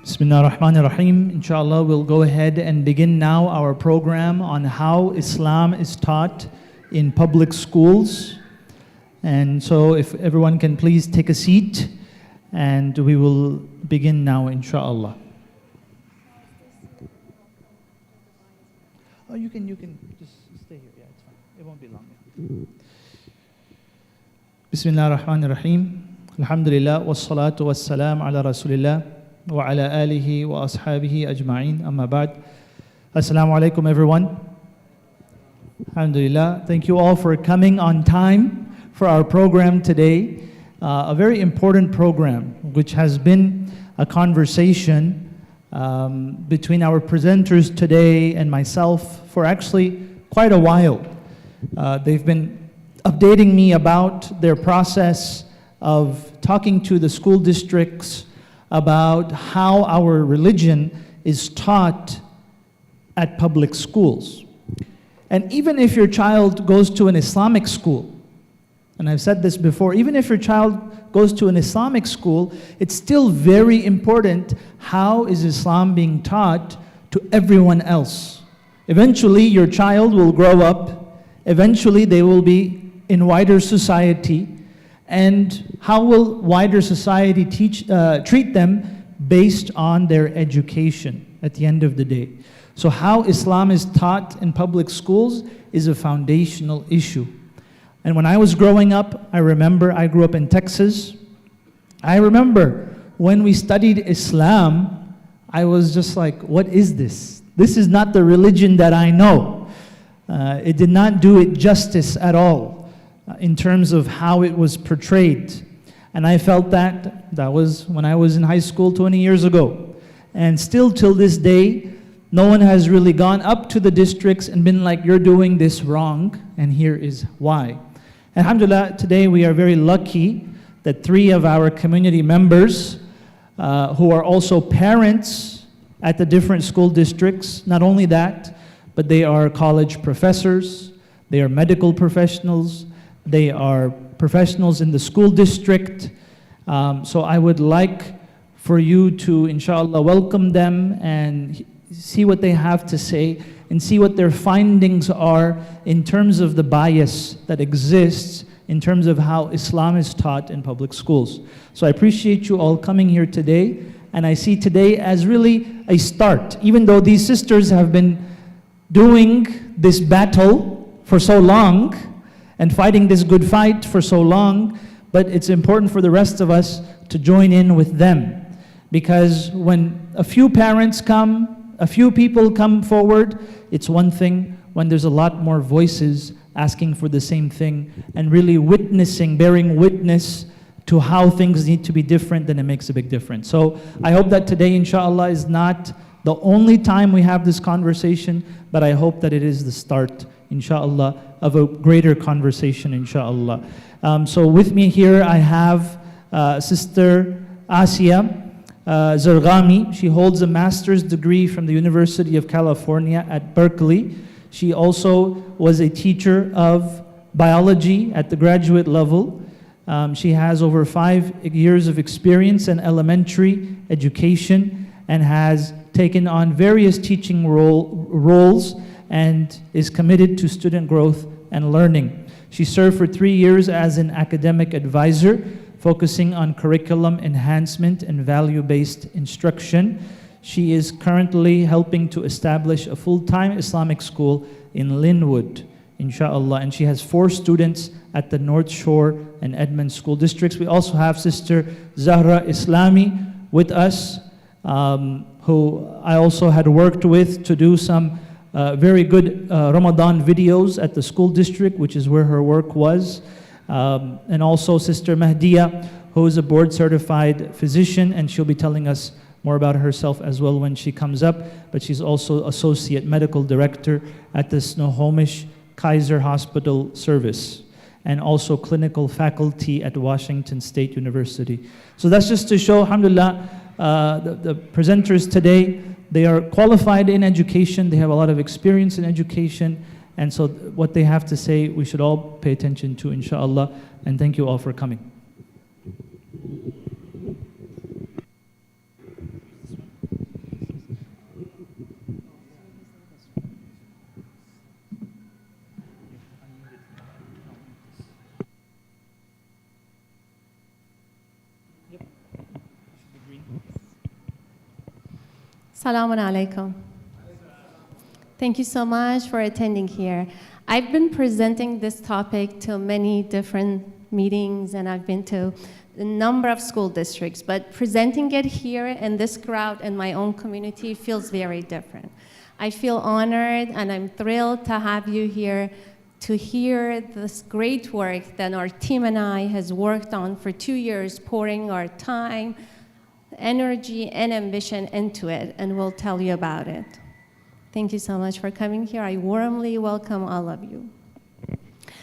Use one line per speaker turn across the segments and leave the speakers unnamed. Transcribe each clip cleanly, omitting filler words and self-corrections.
Bismillah ar-Rahman ar-Rahim. Inshallah, we'll go ahead and begin now our program on how Islam is taught in public schools. And so if everyone can please take a seat, and we will begin now, inshallah. Oh, you can just stay here. Yeah, it's fine. It won't be long. Bismillah ar-Rahman ar-Rahim. Alhamdulillah, wassalatu wassalam ala Rasulillah wa ala alihi wa ashabihi ajma'in. Amma ba'd. Assalamu alaikum, everyone. Alhamdulillah. Thank you all for coming on time for our program today. A very important program, which has been a conversation between our presenters today and myself for actually quite a while. They've been updating me about their process of talking to the school districts about how our religion is taught at public schools. And even if your child goes to an Islamic school, and I've said this before, even if your child goes to an Islamic school, it's still very important how is Islam being taught to everyone else. Eventually, your child will grow up. Eventually, they will be in wider society. And how will wider society treat them based on their education at the end of the day? So how Islam is taught in public schools is a foundational issue. And when I was growing up, I grew up in Texas. I remember when we studied Islam, I was just like, what is this? This is not the religion that I know. It did not do it justice at all in terms of how it was portrayed. And I felt that was when I was in high school 20 years ago. And still till this day, no one has really gone up to the districts and been like, you're doing this wrong, and here is why. Alhamdulillah, today we are very lucky that 3 of our community members who are also parents at the different school districts, not only that, but they are college professors, they are medical professionals, they are professionals in the school district. So I would like for you to, inshallah, welcome them and see what they have to say and see what their findings are in terms of the bias that exists in terms of how Islam is taught in public schools. So I appreciate you all coming here today, and I see today as really a start. Even though these sisters have been doing this battle for so long and fighting this good fight for so long, but it's important for the rest of us to join in with them. Because when a few parents come, a few people come forward, it's one thing. When there's a lot more voices asking for the same thing and really witnessing, bearing witness to how things need to be different, then it makes a big difference. So I hope that today, inshallah, is not the only time we have this conversation, but I hope that it is the start, inshallah, of a greater conversation, inshallah. So with me here I have Sister Asiya Zarghami. She holds a master's degree from the University of California at Berkeley. She also was a teacher of biology at the graduate level. She has over 5 years of experience in elementary education and has taken on various teaching roles and is committed to student growth and learning. She served for 3 years as an academic advisor, focusing on curriculum enhancement and value-based instruction. She is currently helping to establish a full-time Islamic school in Linwood, inshallah, and she has 4 students at the North Shore and Edmonds school districts. We also have Sister Zahra Islami with us, who I also had worked with to do some very good Ramadan videos at the school district, which is where her work was. And also Sister Mahdiya, who is a board-certified physician, and she'll be telling us more about herself as well when she comes up. But she's also Associate Medical Director at the Snohomish Kaiser Hospital Service, and also clinical faculty at Washington State University. So that's just to show, alhamdulillah, the presenters today, they are qualified in education, they have a lot of experience in education, and so what they have to say, we should all pay attention to, inshallah, and thank you all for coming.
Assalamu alaikum. Thank you so much for attending here. I've been presenting this topic to many different meetings, and I've been to a number of school districts, but presenting it here in this crowd in my own community feels very different. I feel honored and I'm thrilled to have you here to hear this great work that our team and I has worked on for 2 years, pouring our time, energy, and ambition into it, and we'll tell you about it. Thank you so much for coming here. I warmly welcome all of you.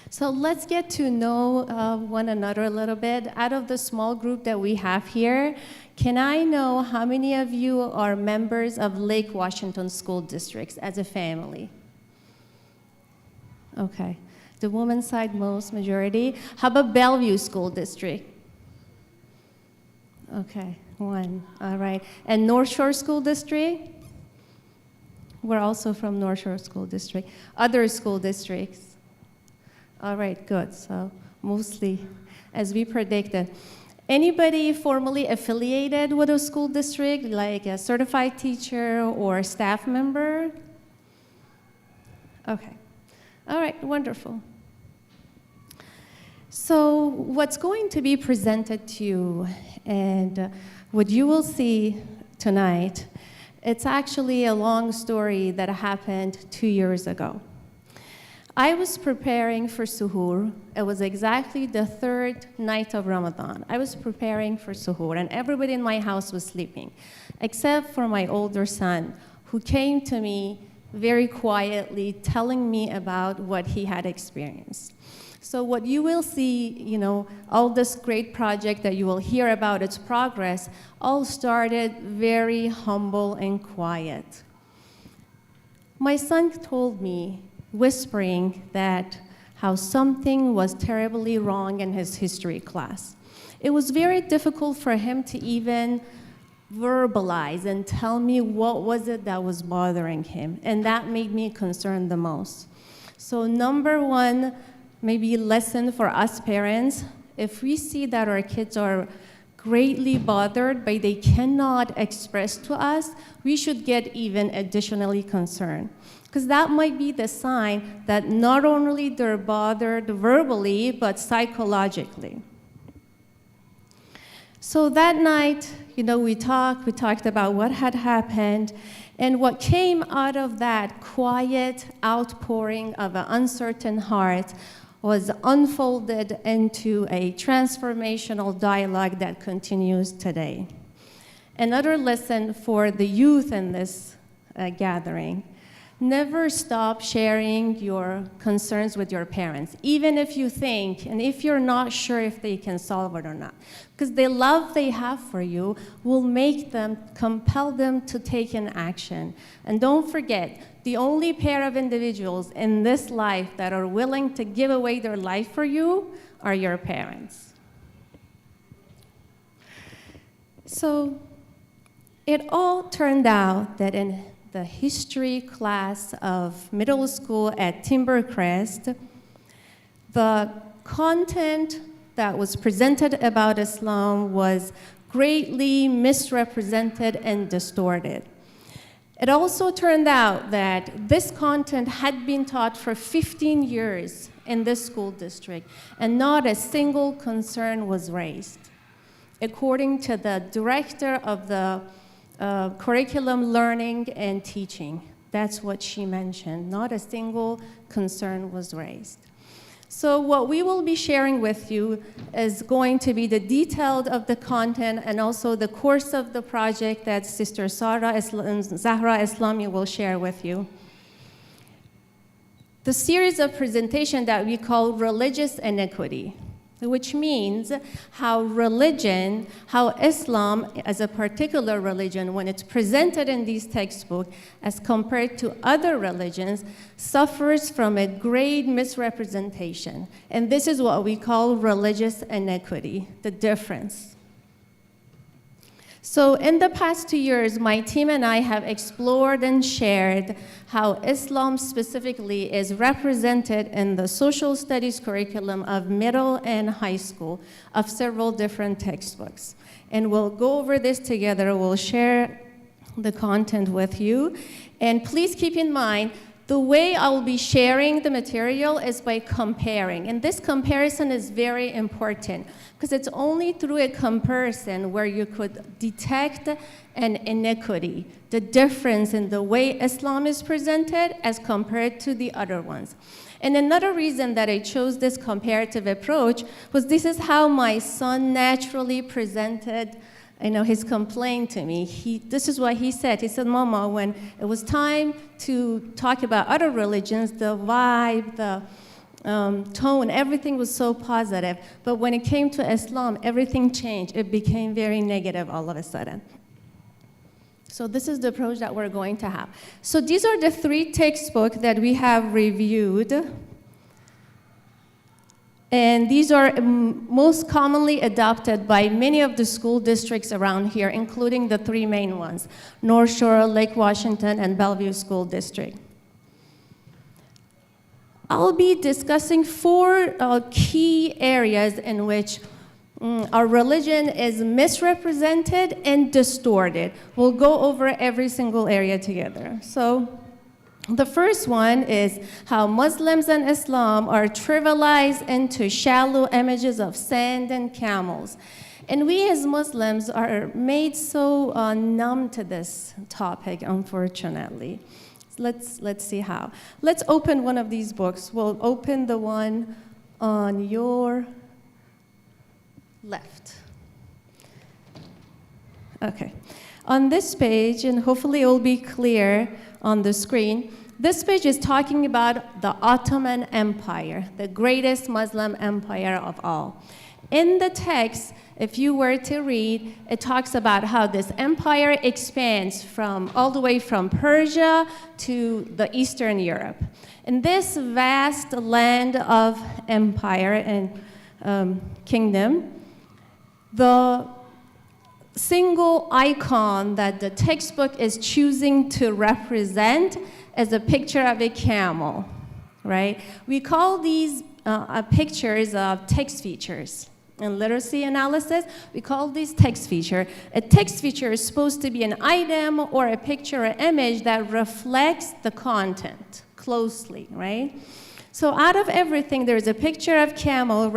So let's get to know one another a little bit. Out of the small group that we have here, can I know how many of you are members of Lake Washington School Districts as a family? Okay. The women's side, most majority. How about Bellevue School District? Okay, one. All right. And North Shore School District? We're also from North Shore School District. Other school districts? All right, good. So mostly, as we predicted. Anybody formally affiliated with a school district, like a certified teacher or staff member? Okay. All right, wonderful. So what's going to be presented to you and what you will see tonight, it's actually a long story that happened 2 years ago. I was preparing for suhoor. It was exactly the 3rd night of Ramadan. I was preparing for suhoor, and everybody in my house was sleeping, except for my older son, who came to me very quietly, telling me about what he had experienced. So what you will see, all this great project that you will hear about its progress, all started very humble and quiet. My son told me, whispering that how something was terribly wrong in his history class. It was very difficult for him to even verbalize and tell me what was it that was bothering him, and that made me concerned the most. So number one, maybe lesson for us parents, if we see that our kids are greatly bothered but they cannot express to us, we should get even additionally concerned. Because that might be the sign that not only they're bothered verbally, but psychologically. So that night, we talked about what had happened, and what came out of that quiet outpouring of an uncertain heart was unfolded into a transformational dialogue that continues today. Another lesson for the youth in this gathering: never stop sharing your concerns with your parents, even if you think, and if you're not sure if they can solve it or not. Because the love they have for you will compel them to take an action. And don't forget, the only pair of individuals in this life that are willing to give away their life for you are your parents. So it all turned out that in the history class of middle school at Timbercrest, the content that was presented about Islam was greatly misrepresented and distorted. It also turned out that this content had been taught for 15 years in this school district, and not a single concern was raised. According to the director of the curriculum learning and teaching, that's what she mentioned. Not a single concern was raised. So what we will be sharing with you is going to be the detail of the content and also the course of the project that Sister Zahra Islami will share with you. The series of presentation that we call Religious Inequity, which means how religion, how Islam as a particular religion, when it's presented in these textbooks as compared to other religions, suffers from a great misrepresentation. And this is what we call religious inequity, the difference. So in the past 2 years, my team and I have explored and shared how Islam specifically is represented in the social studies curriculum of middle and high school of several different textbooks. And we'll go over this together. We'll share the content with you. And please keep in mind, the way I will be sharing the material is by comparing. And this comparison is very important because it's only through a comparison where you could detect an inequity, the difference in the way Islam is presented as compared to the other ones. And another reason that I chose this comparative approach was this is how my son naturally presented his complaint to me. This is what he said. He said, Mama, when it was time to talk about other religions, the vibe, the tone, everything was so positive. But when it came to Islam, everything changed. It became very negative all of a sudden. So this is the approach that we're going to have. So these are the 3 textbooks that we have reviewed. And these are most commonly adopted by many of the school districts around here, including the 3 main ones, North Shore, Lake Washington, and Bellevue School District. I'll be discussing 4 key areas in which our religion is misrepresented and distorted. We'll go over every single area together. So the first one is how Muslims and Islam are trivialized into shallow images of sand and camels. And we as Muslims are made so numb to this topic, unfortunately. Let's see how. Let's open one of these books. We'll open the one on your left. Okay. On this page, and hopefully it will be clear on the screen, this page is talking about the Ottoman Empire, the greatest Muslim empire of all. In the text, if you were to read, it talks about how this empire expands all the way from Persia to the Eastern Europe. In this vast land of empire and kingdom, the single icon that the textbook is choosing to represent is a picture of a camel, right? We call these pictures text features. In literacy analysis, we call these text feature. A text feature is supposed to be an item or a picture or image that reflects the content closely, right? So out of everything, there's a picture of camel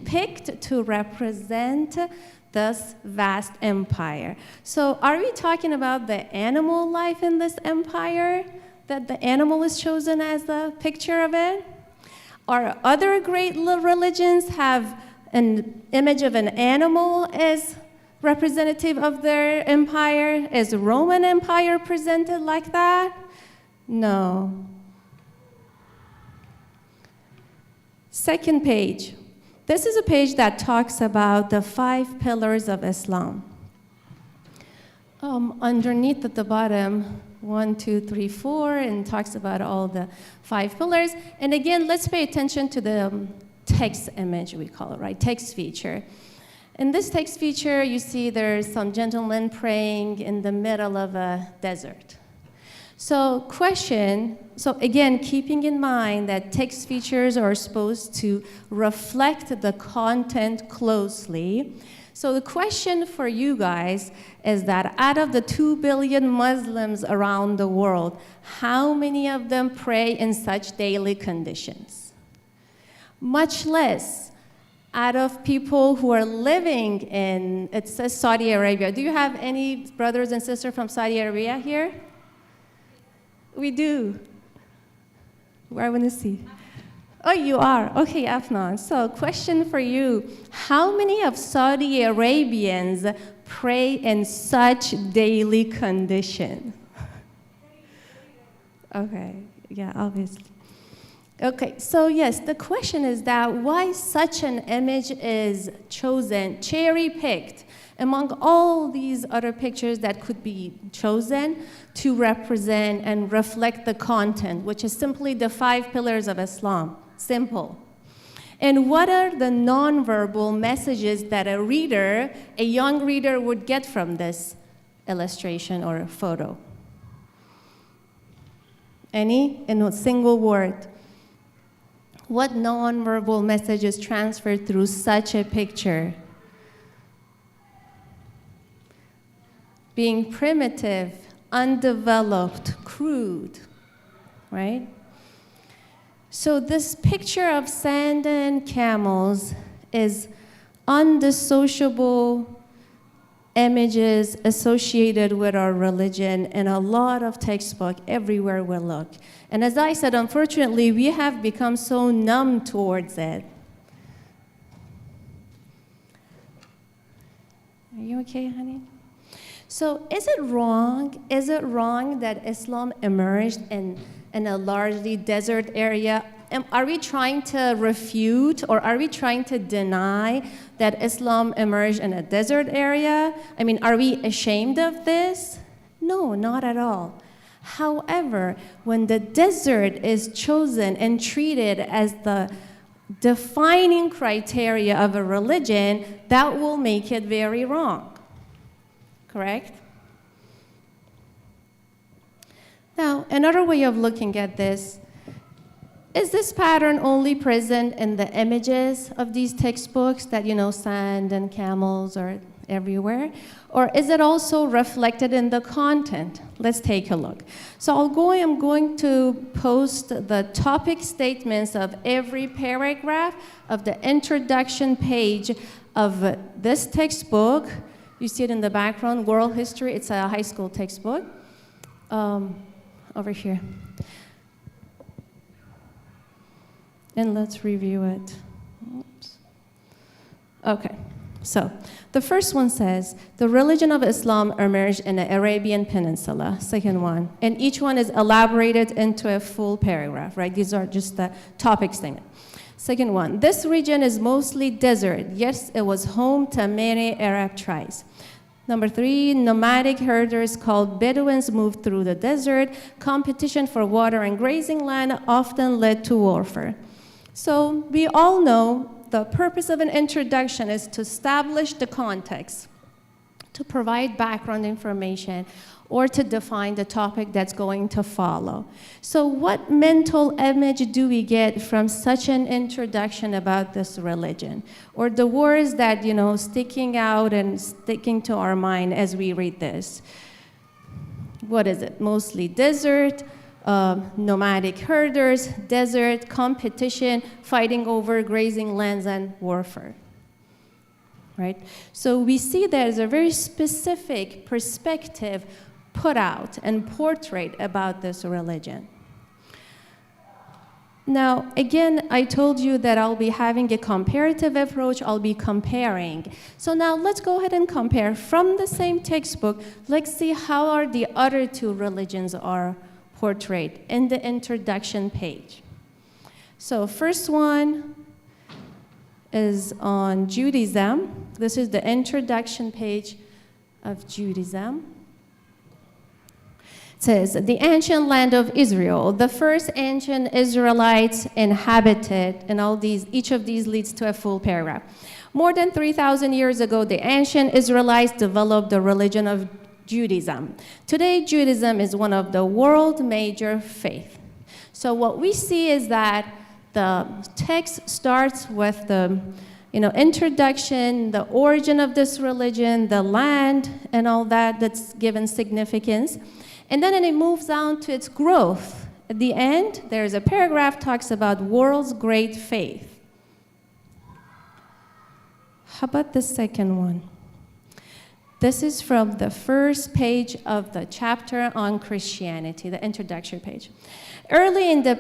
picked to represent this vast empire. So are we talking about the animal life in this empire, that the animal is chosen as the picture of it? Or other great religions have an image of an animal as representative of their empire? Is the Roman Empire presented like that? No. Second page. This is a page that talks about the 5 pillars of Islam. Underneath at the bottom, 1, 2, 3, 4, and talks about all the 5 pillars. And again, let's pay attention to the text image, we call it, right? Text feature. In this text feature, you see there's some gentleman praying in the middle of a desert. So again, keeping in mind that text features are supposed to reflect the content closely. So the question for you guys is that out of the 2 billion Muslims around the world, how many of them pray in such daily conditions? Much less out of people who are living in, it says Saudi Arabia. Do you have any brothers and sisters from Saudi Arabia here? We do. Where I want to see. Oh, you are. Okay, Afnan. So question for you. How many of Saudi Arabians pray in such daily condition? Okay, yeah, obviously. Okay, so yes, the question is that why such an image is chosen, cherry-picked, among all these other pictures that could be chosen to represent and reflect the content, which is simply the 5 pillars of Islam. Simple. And what are the nonverbal messages that a young reader would get from this illustration or photo? Any? In a single word. What nonverbal message is transferred through such a picture? being primitive, undeveloped, crude, right? So this picture of sand and camels is undissociable images associated with our religion in a lot of textbooks everywhere we look. And as I said, unfortunately, we have become so numb towards it. Are you okay, honey? So is it wrong? Is it wrong that Islam emerged in a largely desert area? Are we trying to refute or are we trying to deny that Islam emerged in a desert area? I mean, are we ashamed of this? No, not at all. However, when the desert is chosen and treated as the defining criteria of a religion, that will make it very wrong. Correct? Now, another way of looking at this is this pattern only present in the images of these textbooks that, sand and camels are everywhere? Or is it also reflected in the content? Let's take a look. So I'm going to post the topic statements of every paragraph of the introduction page of this textbook. You see it in the background, World History. It's a high school textbook. Over here. And let's review it. Oops. Okay, so the first one says, the religion of Islam emerged in the Arabian Peninsula, second one. And each one is elaborated into a full paragraph, right? These are just the topic statement. Second one, this region is mostly desert. Yes, it was home to many Arab tribes. Number 3, nomadic herders called Bedouins moved through the desert. Competition for water and grazing land often led to warfare. So we all know the purpose of an introduction is to establish the context, to provide background information, or to define the topic that's going to follow. So what mental image do we get from such an introduction about this religion? Or the words that, sticking out and sticking to our mind as we read this? What is it? Mostly desert, nomadic herders, desert, competition, fighting over grazing lands, and warfare. Right? So we see there's a very specific perspective put out and portrayed about this religion. Now, again, I told you that I'll be having a comparative approach. I'll be comparing. So now let's go ahead and compare from the same textbook. Let's see how are the other two religions are portrayed in the introduction page. So first one is on Judaism. This is the introduction page of Judaism. It says, the ancient land of Israel, the first ancient Israelites inhabited, and each of these leads to a full paragraph. More than 3,000 years ago, the ancient Israelites developed the religion of Judaism. Today, Judaism is one of the world's major faiths. So what we see is that the text starts with the introduction, the origin of this religion, the land, and all that's given significance. And then it moves on to its growth. At the end, there's a paragraph talks about world's great faith. How about the second one? This is from the first page of the chapter on Christianity, the introduction page. Early in the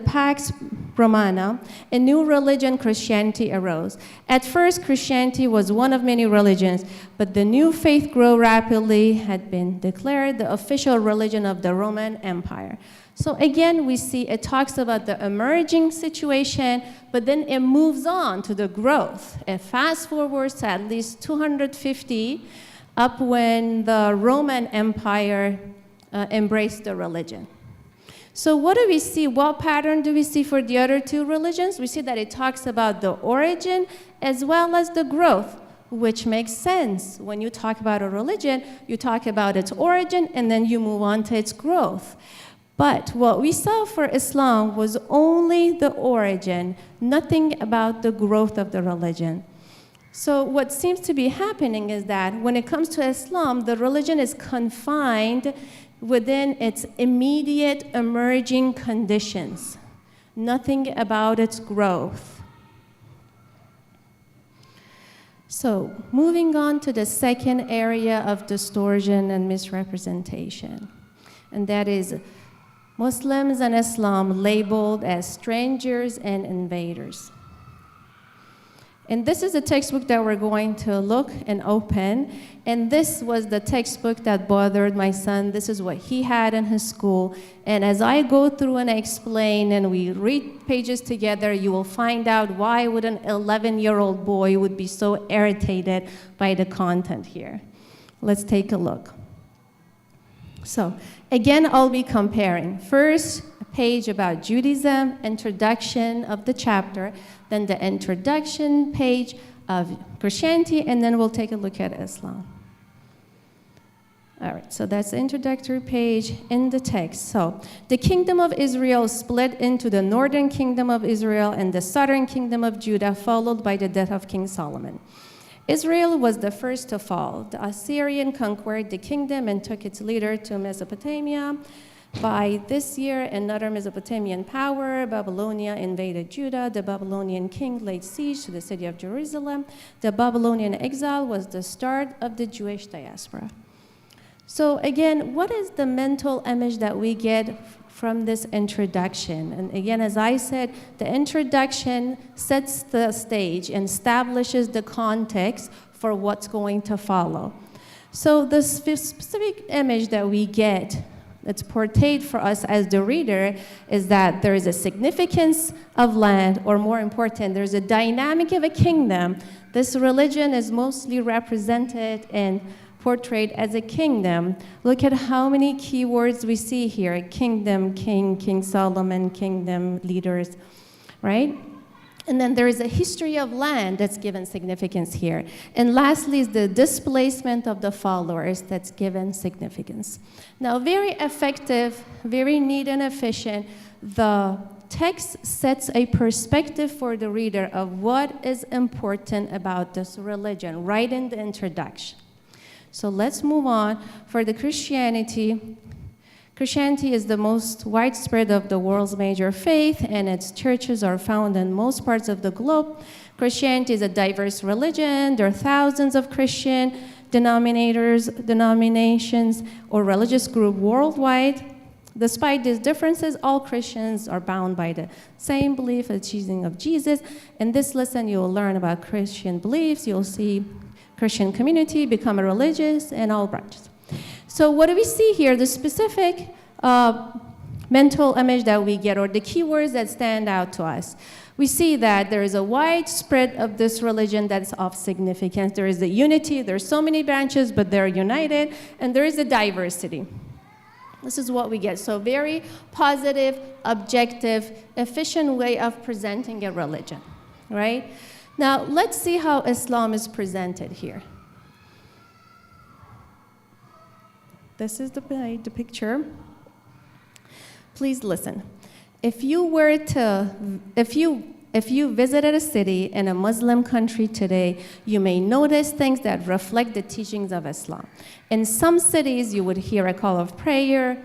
Pax Romana, a new religion, Christianity, arose. At first, Christianity was one of many religions, but the new faith grew rapidly, had been declared the official religion of the Roman Empire. So again, we see it talks about the emerging situation, but then it moves on to the growth. It fast forwards to at least 250, up when the Roman Empire embraced the religion. So what do we see? What pattern do we see for the other two religions? We see that it talks about the origin as well as the growth, which makes sense. When you talk about a religion, you talk about its origin and then you move on to its growth. But what we saw for Islam was only the origin, nothing about the growth of the religion. So what seems to be happening is that when it comes to Islam, the religion is confined within its immediate emerging conditions. Nothing about its growth. So moving on to the second area of distortion and misrepresentation, and that is Muslims and Islam labeled as strangers and invaders. And this is the textbook that we're going to look and open. And this was the textbook that bothered my son. This is what he had in his school. And as I go through and I explain and we read pages together, you will find out why would an 11-year-old boy would be so irritated by the content here. Let's take a look. So again, I'll be comparing. First, a page about Judaism, introduction of the chapter, then the introduction page of Christianity, and then we'll take a look at Islam. All right, so that's the introductory page in the text. So the kingdom of Israel split into the northern kingdom of Israel and the southern kingdom of Judah, followed by the death of King Solomon. Israel was the first to fall. The Assyrian conquered the kingdom and took its leader to Mesopotamia. By this year, another Mesopotamian power, Babylonia, invaded Judah. The Babylonian king laid siege to the city of Jerusalem. The Babylonian exile was the start of the Jewish diaspora. So again, what is the mental image that we get from this introduction? And again, as I said, the introduction sets the stage and establishes the context for what's going to follow. So the specific image that we get that's portrayed for us as the reader is that there is a significance of land, or more important, there's a dynamic of a kingdom. This religion is mostly represented and portrayed as a kingdom. Look at how many keywords we see here: kingdom, king, King Solomon, kingdom, leaders, right? And then there is a history of land that's given significance here. And lastly is the displacement of the followers that's given significance. Now, very effective, very neat and efficient. The text sets a perspective for the reader of what is important about this religion right in the introduction. So let's move on. For the Christianity is the most widespread of the world's major faith, and its churches are found in most parts of the globe. Christianity is a diverse religion. There are thousands of Christian denominations, or religious groups worldwide. Despite these differences, all Christians are bound by the same belief of Jesus. In this lesson, you'll learn about Christian beliefs. You'll see Christian community become a religious and all branches. So what do we see here? The specific mental image that we get, or the keywords that stand out to us. We see that there is a widespread of this religion that's of significance. There is a unity. There's so many branches, but they're united. And there is a diversity. This is what we get. So very positive, objective, efficient way of presenting a religion, right? Now, let's see how Islam is presented here. This is the picture. Please listen. If you visited a city in a Muslim country today, you may notice things that reflect the teachings of Islam. In some cities, you would hear a call of prayer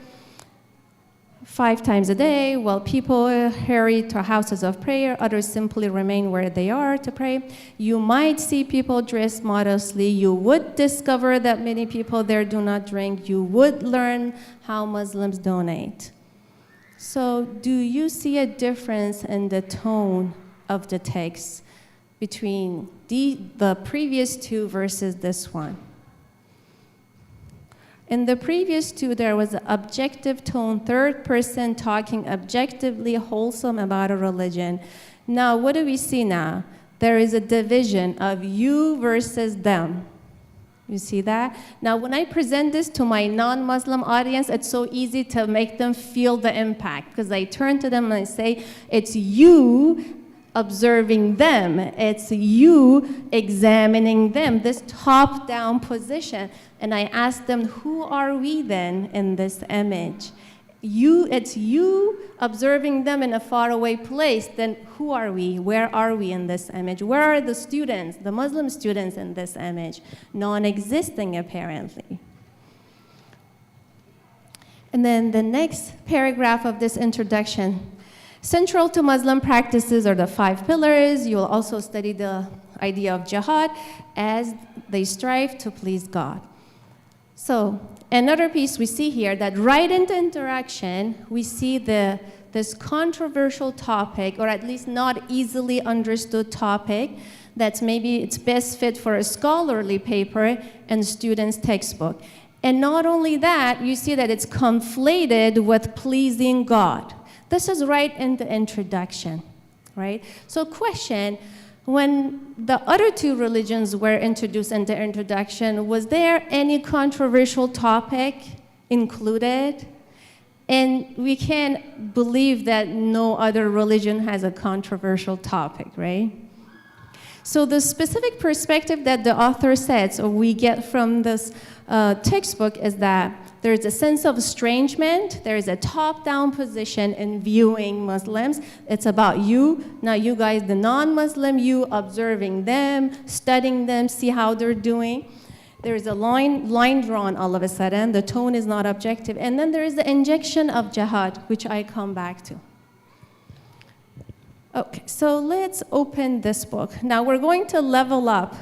5 times a day, while people hurry to houses of prayer. Others simply remain where they are to pray. You might see people dress modestly. You would discover that many people there do not drink. You would learn how Muslims donate. So do you see a difference in the tone of the text between the previous two versus this one? In the previous two, there was an objective tone, third person talking objectively wholesome about a religion. Now, what do we see now? There is a division of you versus them. You see that? Now, when I present this to my non-Muslim audience, it's so easy to make them feel the impact, because I turn to them and I say, it's you observing them. It's you examining them, this top-down position. And I ask them, who are we then in this image? it's you observing them in a faraway place, then who are we? Where are we in this image? Where are the students, the Muslim students in this image? Non-existing, apparently. And then the next paragraph of this introduction. Central to Muslim practices are the 5 pillars. You'll also study the idea of jihad as they strive to please God. So another piece we see here, that right into interaction, we see this controversial topic, or at least not easily understood topic, that's maybe it's best fit for a scholarly paper and student's textbook. And not only that, you see that it's conflated with pleasing God. This is right in the introduction, right? So question, when the other 2 religions were introduced in the introduction, was there any controversial topic included? And we can't believe that no other religion has a controversial topic, right? So the specific perspective that the author sets, or we get from this textbook, is that there's a sense of estrangement. There is a top-down position in viewing Muslims. It's about you, now you guys, the non-Muslim, you observing them, studying them, see how they're doing. There's a line drawn all of a sudden. The tone is not objective. And then there is the injection of jihad, which I come back to. Okay, so let's open this book. Now we're going to level up.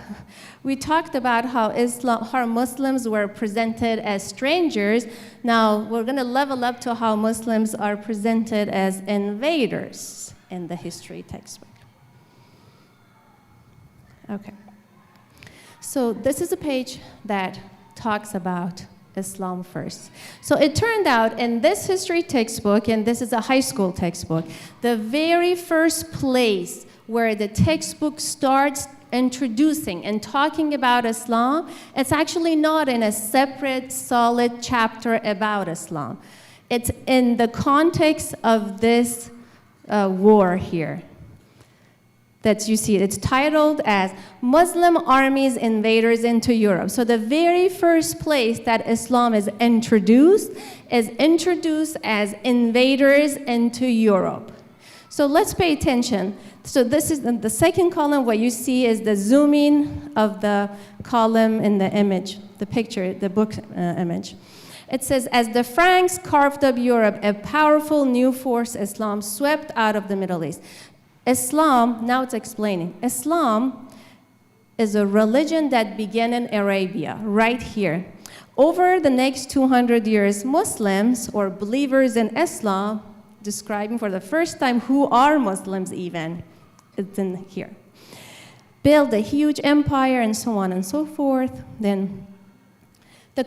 We talked about how Muslims were presented as strangers. Now we're going to level up to how Muslims are presented as invaders in the history textbook. Okay. So this is a page that talks about Islam first. So it turned out in this history textbook, and this is a high school textbook, the very first place where the textbook starts introducing and talking about Islam, it's actually not in a separate, solid chapter about Islam. It's in the context of this war here. That you see, it's titled as Muslim Armies Invaders into Europe. So the very first place that Islam is introduced as invaders into Europe. So let's pay attention. So this is the second column. What you see is the zooming of the column in the image, the picture, the book image. It says, as the Franks carved up Europe, a powerful new force, Islam, swept out of the Middle East. Islam, now it's explaining, Islam is a religion that began in Arabia, right here. Over the next 200 years, Muslims, or believers in Islam, describing for the first time who are Muslims even, it's in here. Build a huge empire and so on and so forth. Then the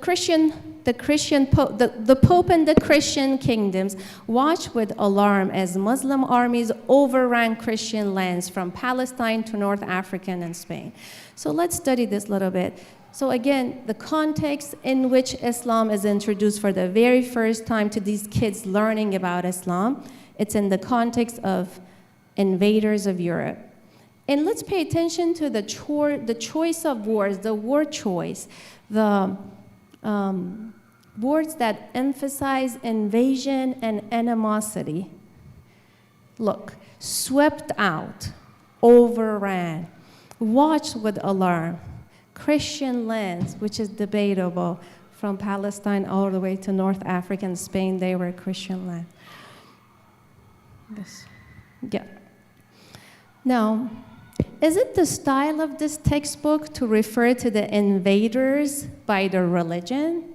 Pope and the Christian kingdoms watched with alarm as Muslim armies overran Christian lands from Palestine to North Africa and Spain. So let's study this a little bit. So again, the context in which Islam is introduced for the very first time to these kids learning about Islam, it's in the context of invaders of Europe. And let's pay attention to the choice of words, the word choice, the words that emphasize invasion and animosity. Look, swept out, overran, watched with alarm. Christian lands, which is debatable, from Palestine all the way to North Africa and Spain, they were Christian land. This, yeah. Now, is it the style of this textbook to refer to the invaders by their religion?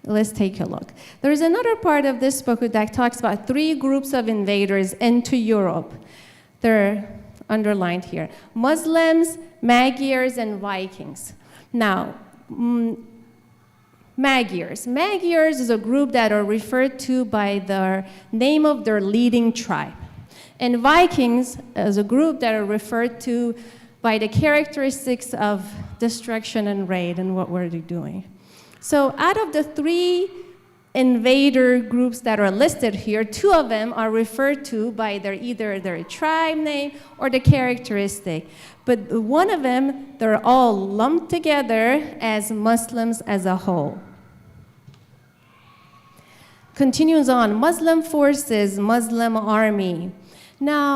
Let's take a look. There's another part of this book that talks about 3 groups of invaders into Europe. They're underlined here. Muslims, Magyars, and Vikings. Now, Magyars. Magyars is a group that are referred to by the name of their leading tribe. And Vikings is a group that are referred to by the characteristics of destruction and raid and what were they doing. So out of the 3 invader groups that are listed here, 2 of them are referred to by either their tribe name or the characteristic. But one of them, they're all lumped together as Muslims as a whole. continues on, Muslim forces, Muslim army. Now,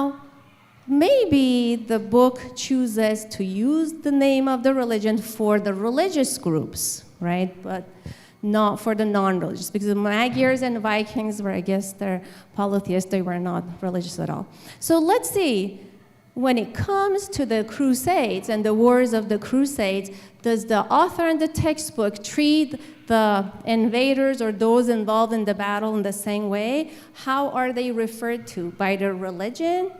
maybe the book chooses to use the name of the religion for the religious groups, right? But not for the non-religious, because the Magyars and Vikings were, I guess, they're polytheists, they were not religious at all. So let's see, when it comes to the Crusades and the wars of the Crusades, does the author in the textbook treat the invaders or those involved in the battle in the same way? How are they referred to? By their religion?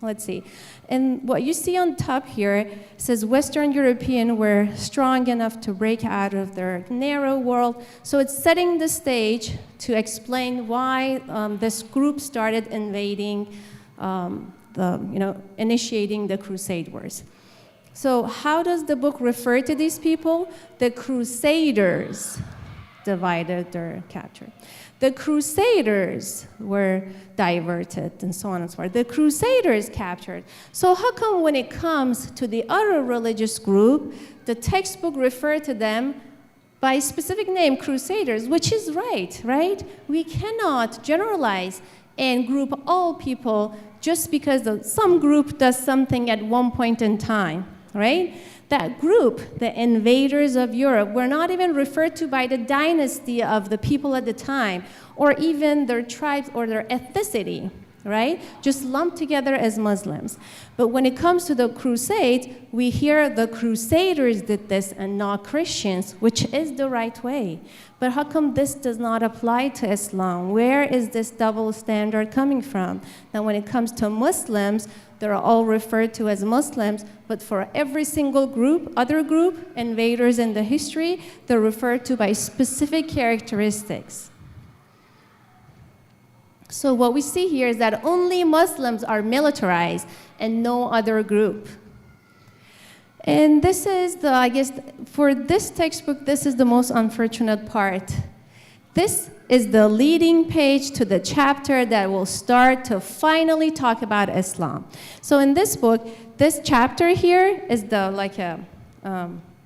Let's see. And what you see on top here says Western European were strong enough to break out of their narrow world. So it's setting the stage to explain why this group started invading, initiating the Crusade Wars. So how does the book refer to these people? The Crusaders divided or captured. The Crusaders were diverted, and so on and so forth. The Crusaders captured. So how come when it comes to the other religious group, the textbook referred to them by specific name, Crusaders, which is right? We cannot generalize and group all people just because some group does something at one point in time, right? That group, the invaders of Europe, were not even referred to by the dynasty of the people at the time, or even their tribes or their ethnicity, right? Just lumped together as Muslims. But when it comes to the Crusades, we hear the Crusaders did this and not Christians, which is the right way. But how come this does not apply to Islam? Where is this double standard coming from? Now, when it comes to Muslims, they're all referred to as Muslims, but for every single group, other group, invaders in the history, they're referred to by specific characteristics. So what we see here is that only Muslims are militarized and no other group. And this is I guess, for this textbook, this is the most unfortunate part. This is the leading page to the chapter that will start to finally talk about Islam. So in this book, this chapter here is like a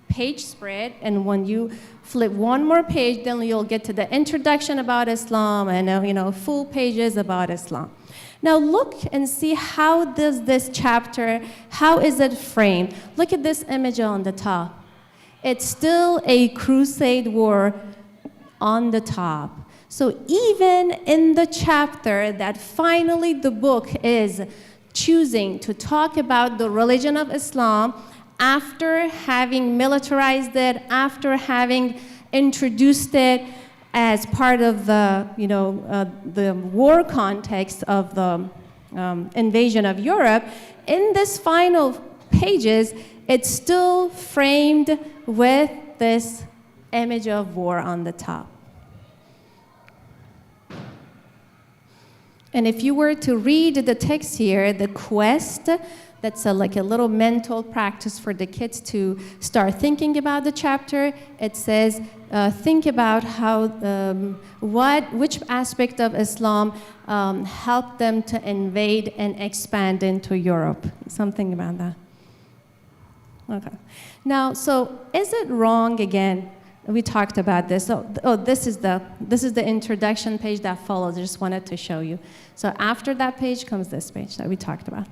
page spread, and when you flip one more page, then you'll get to the introduction about Islam and full pages about Islam. Now look and see how does this chapter, how is it framed? Look at this image on the top. It's still a crusade war on the top. So even in the chapter that finally the book is choosing to talk about the religion of Islam, after having militarized it, after having introduced it as part of the war context of the invasion of Europe, in this final pages, it's still framed with this image of war on the top. And if you were to read the text here, the quest, that's like a little mental practice for the kids to start thinking about the chapter. It says, think about how, which aspect of Islam helped them to invade and expand into Europe. Something about that. Okay. Now, so is it wrong again? We talked about this. This is the introduction page that follows. I just wanted to show you. So after that page comes this page that we talked about.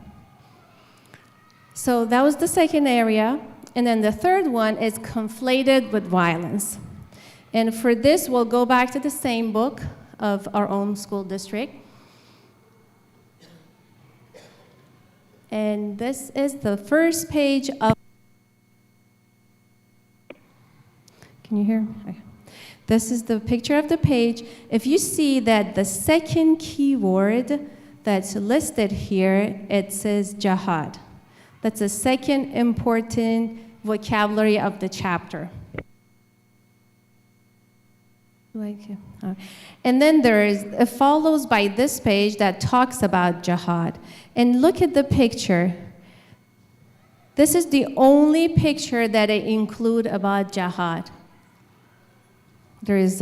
So that was the second area. And then the third one is conflated with violence. And for this, we'll go back to the same book of our own school district. And this is the first page of. Can you hear? Okay. This is the picture of the page. If you see that the second keyword that's listed here, it says jihad. That's the second important vocabulary of the chapter. And then it follows by this page that talks about jihad. And look at the picture. This is the only picture that I include about jihad. There is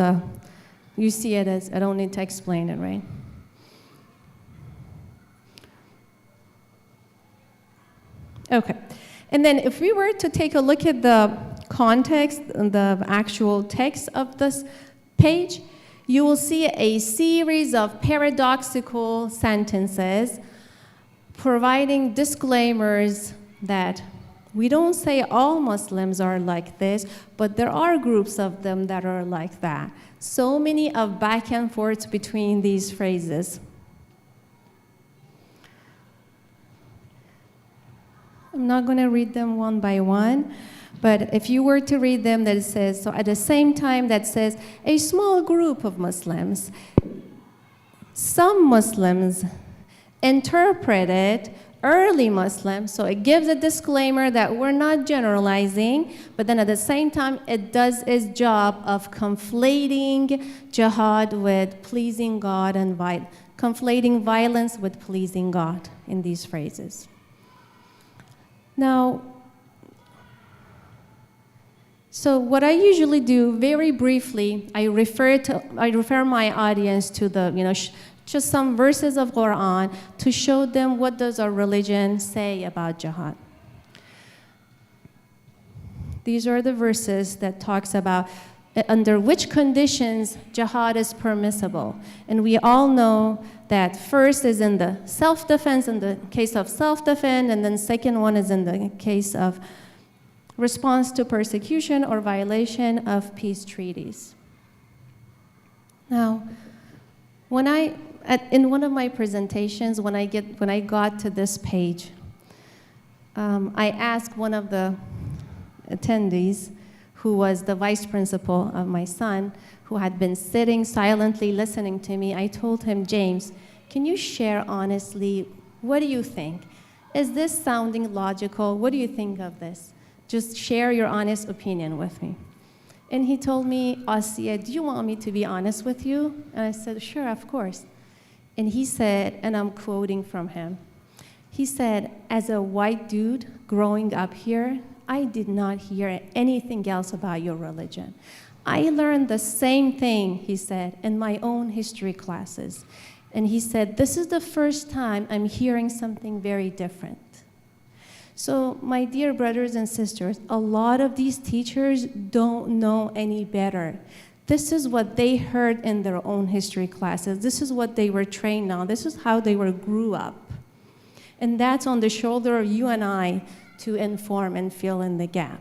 you see it as, I don't need to explain it, right? Okay. And then if we were to take a look at the context, the actual text of this page, you will see a series of paradoxical sentences providing disclaimers that we don't say all Muslims are like this, but there are groups of them that are like that. So many of back and forth between these phrases. I'm not going to read them one by one, but if you were to read them, that it says, so at the same time that says, a small group of Muslims, some Muslims interpreted early Muslims, so it gives a disclaimer that we're not generalizing, but then at the same time, it does its job of conflating jihad with pleasing God and conflating violence with pleasing God in these phrases. Now, so what I usually do, very briefly, I refer my audience to the, just some verses of Quran to show them what does our religion say about jihad. These are the verses that talks about under which conditions jihad is permissible. And we all know that first is in the self-defense, in the case of self-defense, and then second one is in the case of response to persecution or violation of peace treaties. Now, in one of my presentations, when I got to this page, I asked one of the attendees, who was the vice principal of my son, who had been sitting silently listening to me. I told him, James, can you share honestly, what do you think? Is this sounding logical? What do you think of this? Just share your honest opinion with me. And he told me, Asiya, do you want me to be honest with you? And I said, sure, of course. And he said, and I'm quoting from him, he said, as a white dude growing up here, I did not hear anything else about your religion. I learned the same thing, he said, in my own history classes. And he said, this is the first time I'm hearing something very different. So, my dear brothers and sisters, a lot of these teachers don't know any better. This is what they heard in their own history classes. This is what they were trained on. This is how they grew up. And that's on the shoulder of you and I to inform and fill in the gap.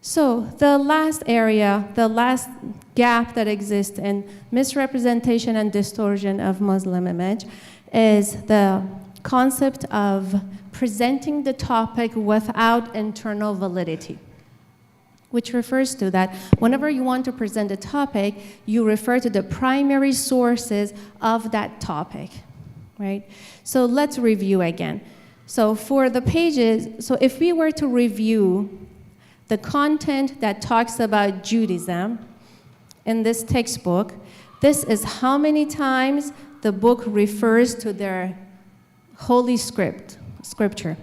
So the last area, the last gap that exists in misrepresentation and distortion of Muslim image is the concept of presenting the topic without internal validity, which refers to that whenever you want to present a topic, you refer to the primary sources of that topic, right? So let's review again. So for the pages, so if we were to review the content that talks about Judaism in this textbook, this is how many times the book refers to their holy scripture.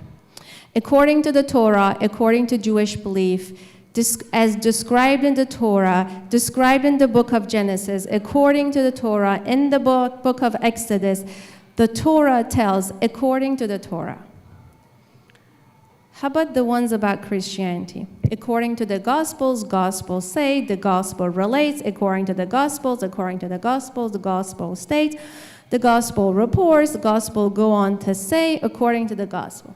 According to the Torah, according to Jewish belief, as described in the Torah, described in the book of Genesis, according to the Torah, in the book of Exodus, the Torah tells according to the Torah. How about the ones about Christianity? According to the Gospels, Gospels say, the Gospel relates, according to the Gospels, according to the Gospels, the Gospel states, the Gospel reports, the Gospel go on to say, according to the Gospel.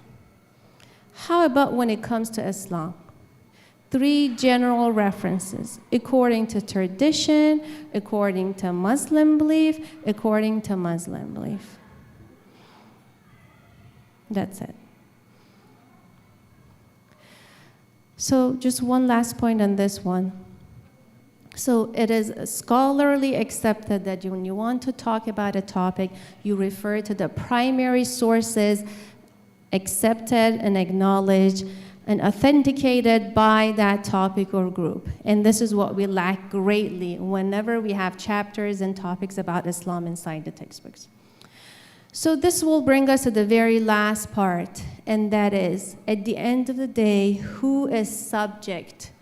How about when it comes to Islam? 3 general references, according to tradition, according to Muslim belief, according to Muslim belief. That's it. So just one last point on this one. So it is scholarly accepted that when you want to talk about a topic, you refer to the primary sources accepted and acknowledged and authenticated by that topic or group. And this is what we lack greatly whenever we have chapters and topics about Islam inside the textbooks. So this will bring us to the very last part, and that is, at the end of the day, who is subject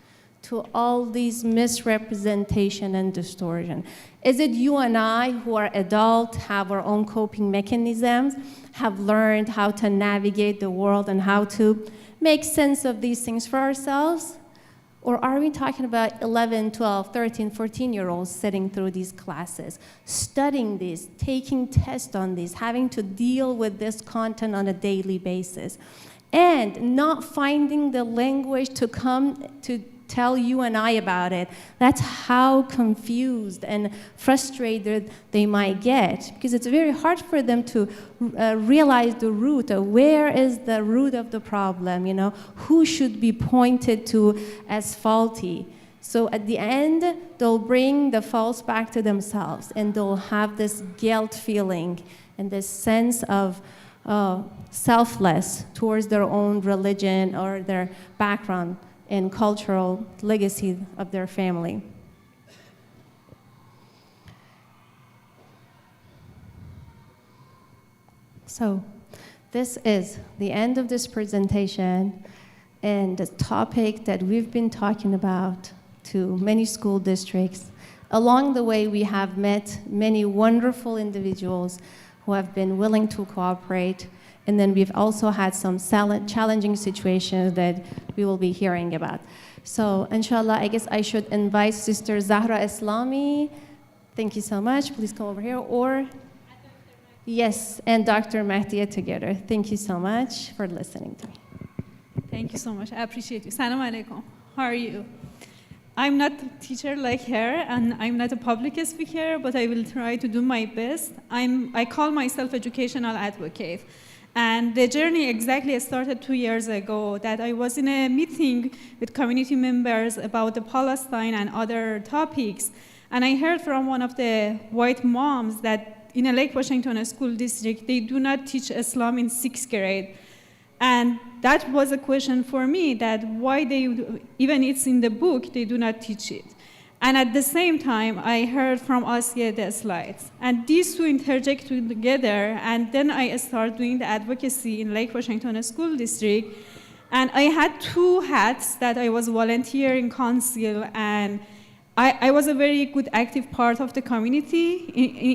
to all these misrepresentation and distortion? Is it you and I who are adults, have our own coping mechanisms, have learned how to navigate the world and how to make sense of these things for ourselves? Or are we talking about 11, 12, 13, 14-year-olds sitting through these classes, studying these, taking tests on these, having to deal with this content on a daily basis, and not finding the language to come to tell you and I about it? That's how confused and frustrated they might get, because it's very hard for them to realize the root of where is the root of the problem, who should be pointed to as faulty. So at the end, they'll bring the faults back to themselves, and they'll have this guilt feeling and this sense of selfless towards their own religion or their background and cultural legacy of their family. So this is the end of this presentation and the topic that we've been talking about to many school districts. Along the way, we have met many wonderful individuals who have been willing to cooperate. And then we've also had some challenging situations that we will be hearing about. So inshallah, I guess I should invite Sister Zahra Islami. Thank you so much. Please come over here. Or, yes, and Dr. Mahdiya together. Thank you so much for listening to me.
Thank you so much. I appreciate you. Assalamu alaikum. How are you? I'm not a teacher like her, and I'm not a public speaker, but I will try to do my best. I call myself educational advocate. And the journey exactly started 2 years ago, that I was in a meeting with community members about the Palestine and other topics. And I heard from one of the white moms that in a Lake Washington school district, they do not teach Islam in 6th grade. And that was a question for me, that why even it's in the book, they do not teach it. And at the same time, I heard from Asiya the slides. And these two interject together, and then I started doing the advocacy in Lake Washington School District. And I had 2 hats, that I was volunteering council, and I was a very good active part of the community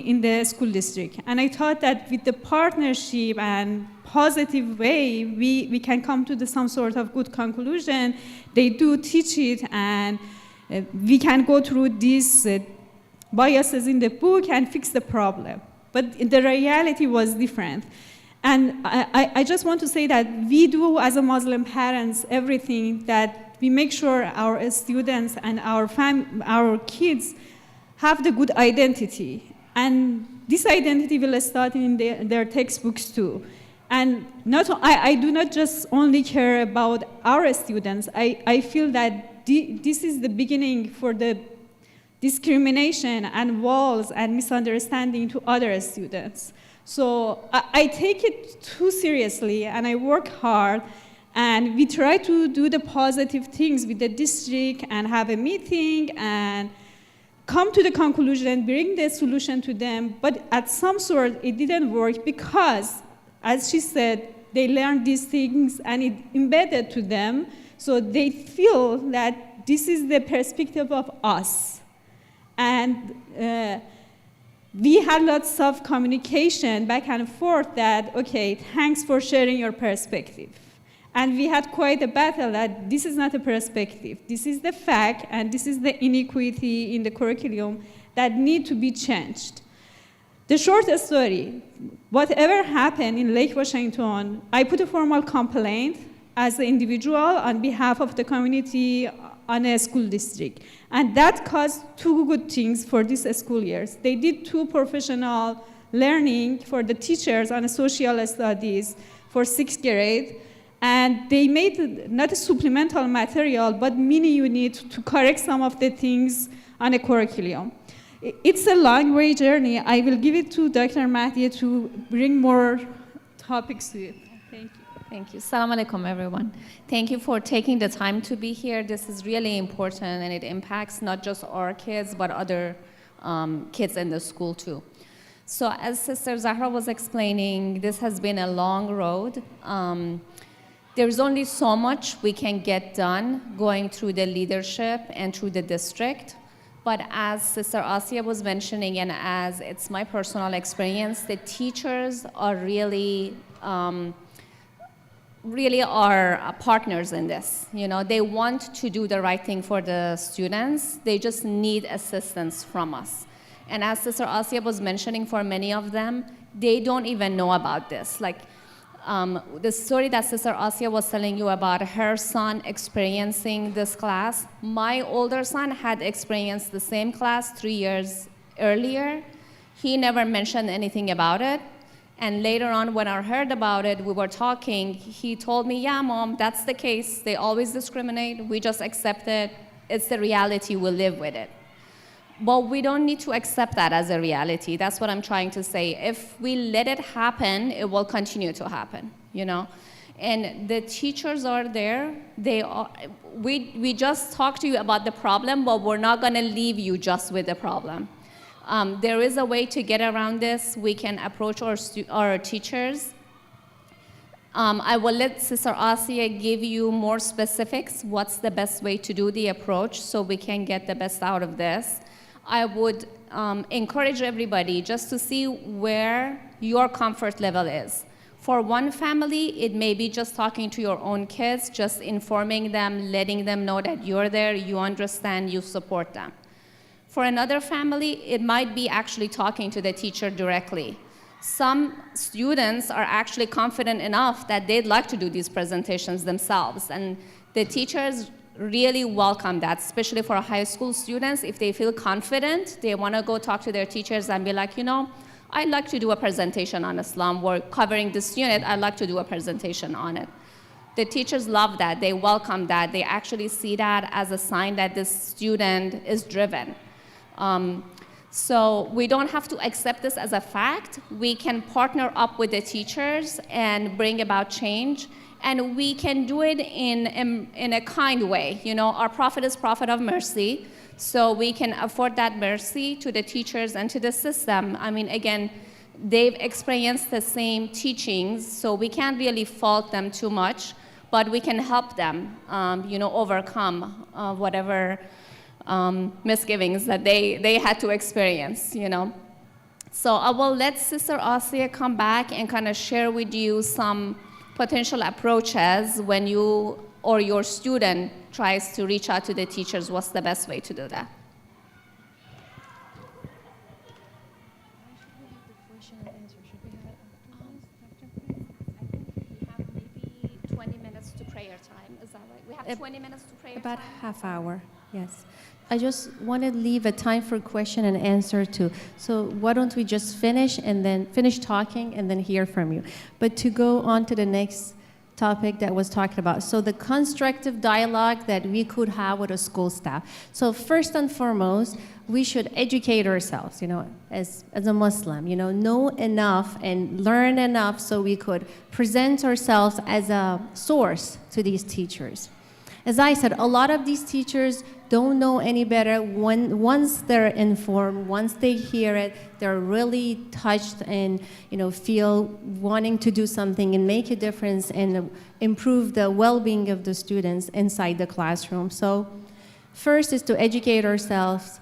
in the school district. And I thought that with the partnership and positive way, we can come to some sort of good conclusion. They do teach it, and we can go through these biases in the book and fix the problem. But the reality was different. And I just want to say that we do, as a Muslim parents, everything that we make sure our students and our kids have the good identity. And this identity will start in their textbooks too. And I do not just only care about our students. I feel that this is the beginning for the discrimination and walls and misunderstanding to other students. So I take it too seriously, and I work hard, and we try to do the positive things with the district and have a meeting and come to the conclusion, bring the solution to them. But at some sort, it didn't work because, as she said, they learned these things and it embedded to them. So they feel that this is the perspective of us. And we had lots of communication back and forth that, okay, thanks for sharing your perspective. And we had quite a battle that this is not a perspective. This is the fact, and this is the inequity in the curriculum that need to be changed. The short story, whatever happened in Lake Washington, I put a formal complaint as an individual on behalf of the community on a school district. And that caused 2 good things for these school years. They did 2 professional learning for the teachers on social studies for 6th grade. And they made not a supplemental material, but mini unit to correct some of the things on a curriculum. It's a long way journey. I will give it to Dr. Mahdiya to bring more topics to it. Thank you.
Thank you. Assalamu alaikum, everyone. Thank you for taking the time to be here. This is really important, and it impacts not just our kids, but other kids in the school too. So as Sister Zahra was explaining, this has been a long road. There's only so much we can get done going through the leadership and through the district. But as Sister Asiya was mentioning, and as it's my personal experience, the teachers are really really are partners in this. You know, they want to do the right thing for the students. They just need assistance from us. And as Sister Asia was mentioning, for many of them, they don't even know about this. Like the story that Sister Asia was telling you about her son experiencing this class, my older son had experienced the same class 3 years earlier. He never mentioned anything about it. And later on, when I heard about it, we were talking, he told me, yeah, Mom, that's the case. They always discriminate. We just accept it. It's the reality. We live with it. But we don't need to accept that as a reality. That's what I'm trying to say. If we let it happen, it will continue to happen, you know? And the teachers are there. We just talk to you about the problem, but we're not going to leave you just with the problem. There is a way to get around this. We can approach our teachers. I will let Sister Asia give you more specifics, what's the best way to do the approach so we can get the best out of this. I would encourage everybody just to see where your comfort level is. For one family, it may be just talking to your own kids, just informing them, letting them know that you're there, you understand, you support them. For another family, it might be actually talking to the teacher directly. Some students are actually confident enough that they'd like to do these presentations themselves, and the teachers really welcome that, especially for high school students. If they feel confident, they want to go talk to their teachers and be like, you know, I'd like to do a presentation on Islam. We're covering this unit. I'd like to do a presentation on it. The teachers love that. They welcome that. They actually see that as a sign that this student is driven. So we don't have to accept this as a fact. We can partner up with the teachers and bring about change. And we can do it in a kind way. You know, our prophet is prophet of mercy, so we can afford that mercy to the teachers and to the system. I mean, again, they've experienced the same teachings, so we can't really fault them too much, but we can help them, you know, overcome whatever misgivings that they had to experience, you know. So I will let Sister Asia come back and kind of share with you some potential approaches when you or your student tries to reach out to the teachers. What's the best way to do that? I think we have maybe 20 minutes to prayer time. Is that right? We have 20 minutes to prayer
About
time?
half hour, yes. I just want to leave a time for question and answer too. So why don't we just finish and then finish talking and then hear from you. But to go on to the next topic that was talked about. So the constructive dialogue that we could have with a school staff. So first and foremost, we should educate ourselves, you know, as a Muslim, you know enough and learn enough so we could present ourselves as a source to these teachers. As I said, a lot of these teachers don't know any better. Once they're informed, once they hear it, they're really touched and, you know, feel wanting to do something and make a difference and improve the well-being of the students inside the classroom. So first is to educate ourselves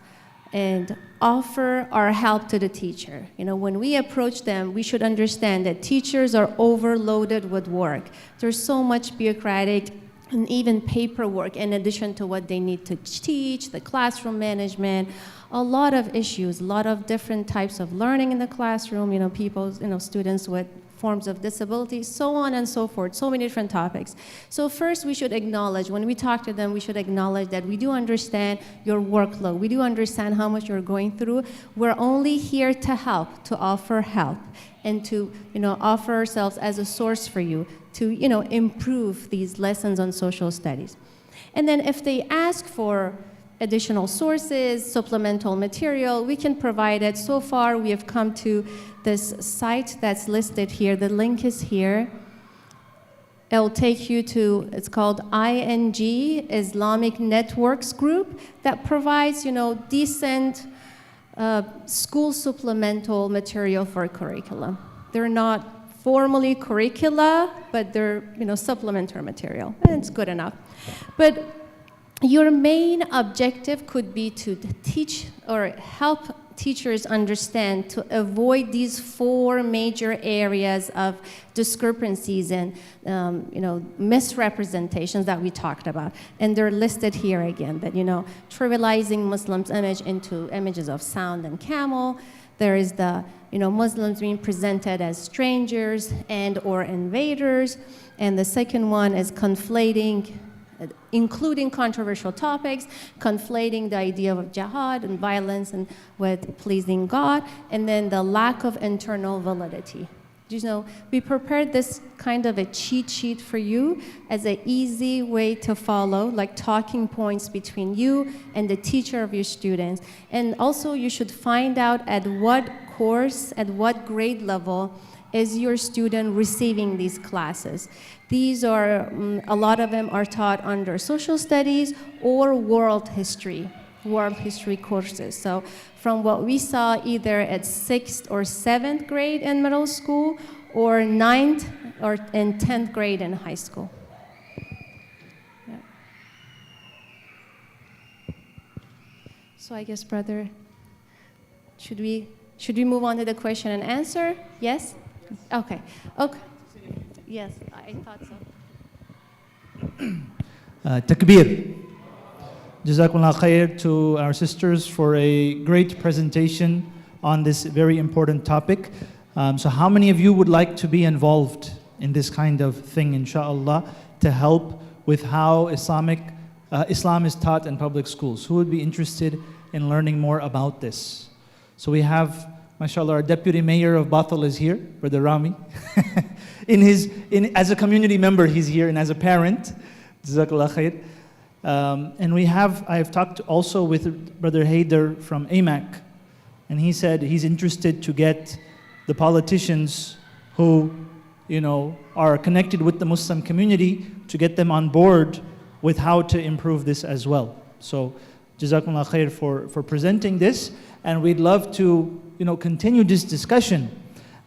and offer our help to the teacher. You know, when we approach them, we should understand that teachers are overloaded with work. There's so much bureaucratic and even paperwork in addition to what they need to teach, the classroom management, a lot of issues, a lot of different types of learning in the classroom, you know, people, you know, students with forms of disability, so on and so forth, so many different topics. So first we should acknowledge, when we talk to them, we should acknowledge that we do understand your workload. We do understand how much you're going through. We're only here to help, to offer help, and to, you know, offer ourselves as a source for you to, you know, improve these lessons on social studies. And then if they ask for additional sources, supplemental material, we can provide it. So far, we have come to this site that's listed here. The link is here. It'll take you to, it's called ING, Islamic Networks Group, that provides, you know, decent school supplemental material for curriculum. They're not formally curricula, but they're, you know, supplementary material, and it's good enough. But your main objective could be to teach or help teachers understand to avoid these 4 major areas of discrepancies and misrepresentations that we talked about. And they're listed here again, that trivializing Muslims' image into images of sound and camel. There is the Muslims being presented as strangers and or invaders. And the second one is conflating, including controversial topics, conflating the idea of jihad and violence and with pleasing God, and then the lack of internal validity. We prepared this kind of a cheat sheet for you as an easy way to follow, like talking points between you and the teacher of your students. And also you should find out at what course, at what grade level is your student receiving these classes. These are, a lot of them are taught under social studies or world history courses. So from what we saw, either at 6th or 7th grade in middle school, or 9th or in 10th grade in high school. Yeah. So I guess, brother, should we move on to the question and answer? Yes? Okay. Okay. Yes, I thought so.
Takbir. Jazakumullah khair to our sisters for a great presentation on this very important topic. So how many of you would like to be involved in this kind of thing, inshallah, to help with how Islam is taught in public schools? Who would be interested in learning more about this? So we have, mashallah, our deputy mayor of Batal is here, Brother Rami. As a community member, he's here, and as a parent, Jazakallah khair. And I have talked also with Brother Haider from AMAC, and he said he's interested to get the politicians who, are connected with the Muslim community, to get them on board with how to improve this as well. So, Jazakumullah khair for presenting this, and we'd love to, continue this discussion.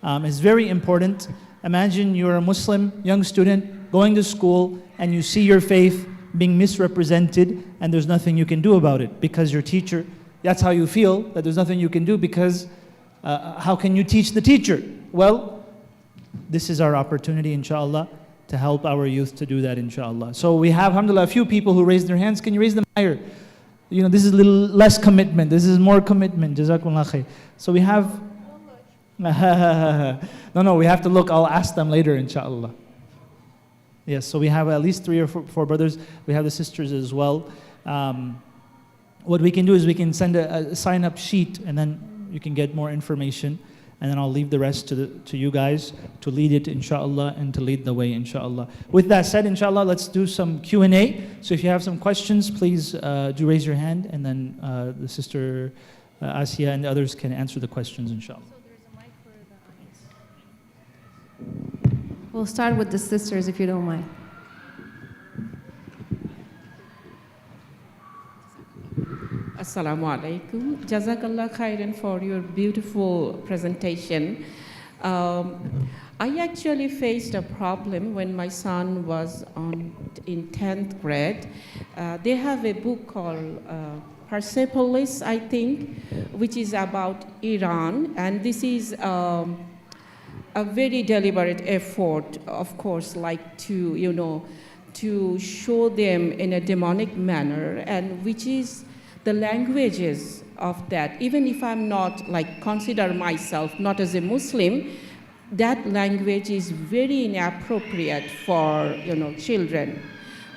It's very important. Imagine you're a Muslim young student going to school, and you see your faith being misrepresented, and there's nothing you can do about it because your teacher, that's how you feel, that there's nothing you can do because how can you teach the teacher? Well, this is our opportunity, inshallah, to help our youth to do that, inshallah. So we have, alhamdulillah, a few people who raised their hands. Can you raise them higher? This is a little less commitment. This is more commitment. Jazakumullah khair. So we have... No, we have to look. I'll ask them later, inshallah. Yes, so we have at least 3 or 4 brothers. We have the sisters as well. What we can do is we can send a sign-up sheet, and then you can get more information, and then I'll leave the rest to you guys to lead it, inshallah, and to lead the way, inshallah. With that said, inshallah, let's do some Q&A. So if you have some questions, please do raise your hand, and then the sister Asiya and the others can answer the questions, inshallah.
So there's a mic for the audience. We'll start with the sisters, if you don't mind.
Assalamu alaikum. Jazakallah khairan for your beautiful presentation. I actually faced a problem when my son was in 10th grade. They have a book called Persepolis, I think, which is about Iran, and this is a very deliberate effort, of course, like to show them in a demonic manner, and which is the languages of that. Even if I'm not, consider myself not as a Muslim, that language is very inappropriate for, children